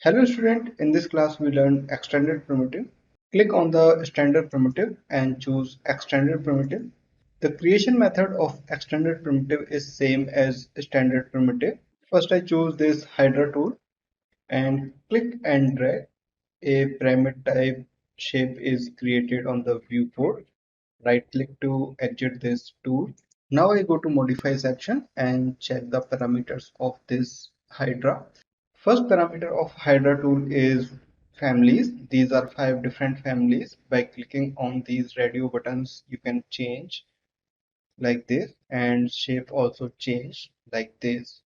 Hello student, in this class we learn extended primitive. Click on the standard primitive and choose extended primitive. The creation method of extended primitive is same as standard primitive. First I choose this Hydra tool and click and drag. A pyramid type shape is created on the viewport. Right click to exit this tool. Now I go to modify section and check the parameters of this Hydra. First parameter of Hydra tool is families. These are 5 different families. By clicking on these radio buttons, you can change like this, and shape also change like this.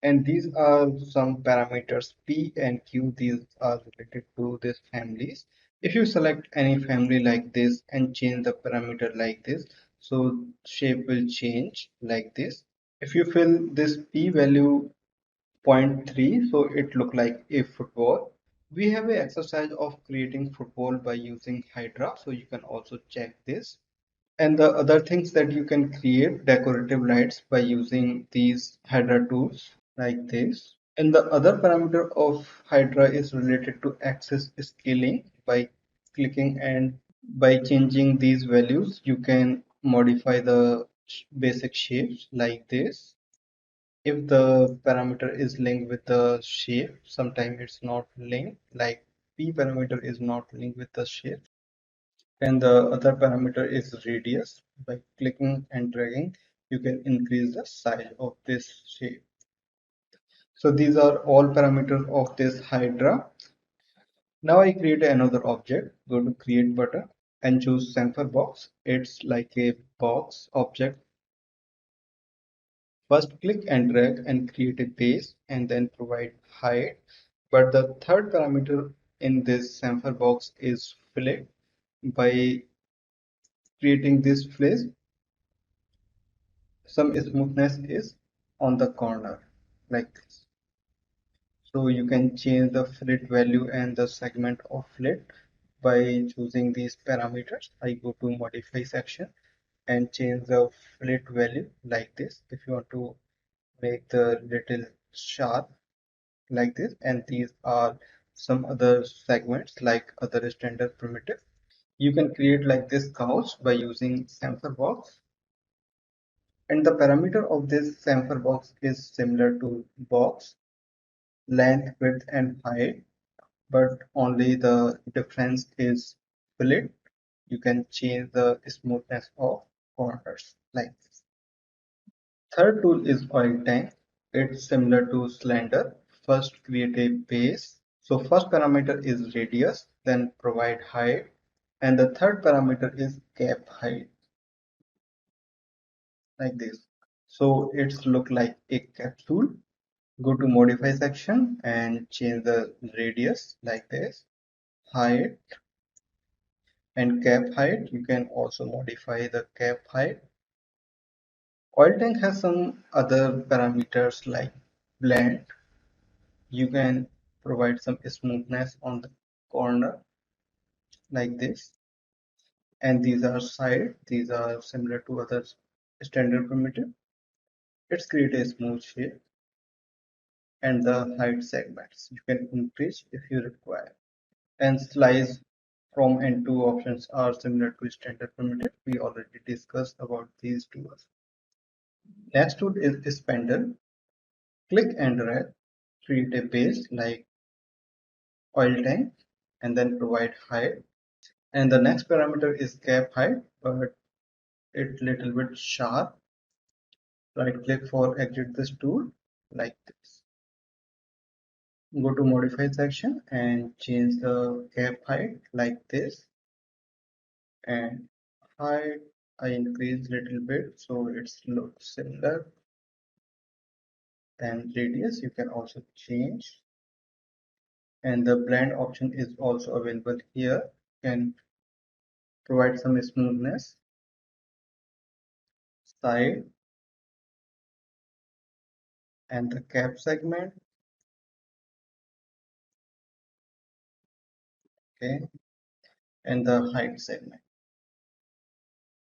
And these are some parameters P and Q. These are related to these families. If you select any family like this and change the parameter like this, so shape will change like this. If you fill this P value zero point 0.3, so it look like a football. We have a exercise of creating football by using Hydra, so you can also check this. And the other things that you can create decorative lights by using these Hydra tools like this. And the other parameter of Hydra is related to axis scaling. By clicking and by changing these values, you can modify the basic shapes like this. If the parameter is linked with the shape, sometimes it's not linked, like P parameter is not linked with the shape. And the other parameter is radius. By clicking and dragging, you can increase the size of this shape. So these are all parameters of this Hydra. Now I create another object. Go to create button and choose chamfer box. It's like a box object. First click and drag and create a base and then provide height. But the third parameter in this chamfer box is fillet. By creating this face, some smoothness is on the corner like this. So you can change the fillet value and the segment of fillet by choosing these parameters. I go to modify section and change the fillet value like this. If you want to make the little sharp like this, and these are some other segments like other standard primitive. You can create like this couch by using chamfer box, and the parameter of this chamfer box is similar to box length, width, and height, but only the difference is fillet. You can change the smoothness of corners like this. Third tool is oil tank. It's similar to slender. First create a base. So first parameter is radius, then provide height, and the third parameter is cap height like this. So it's look like a capsule. Go to modify section and change the radius like this, height, and cap height. You can also modify the cap height. Oil tank has some other parameters like blend. You can provide some smoothness on the corner like this, and these are side. These are similar to other standard primitive. Let's create a smooth shape, and the height segments you can increase if you require. And slice from and to options are similar to standard primitive. We already discussed about these tools. Next tool is spindle. Click and drag, create a base like oil tank, and then provide height. And the next parameter is cap height, but it's little bit sharp. Right click for exit this tool like this. Go to modify section and change the cap height like this, and height I increase little bit so it's looks similar. And radius you can also change, and the blend option is also available here. You can provide some smoothness, side, and the cap segment. Okay, and the height segment.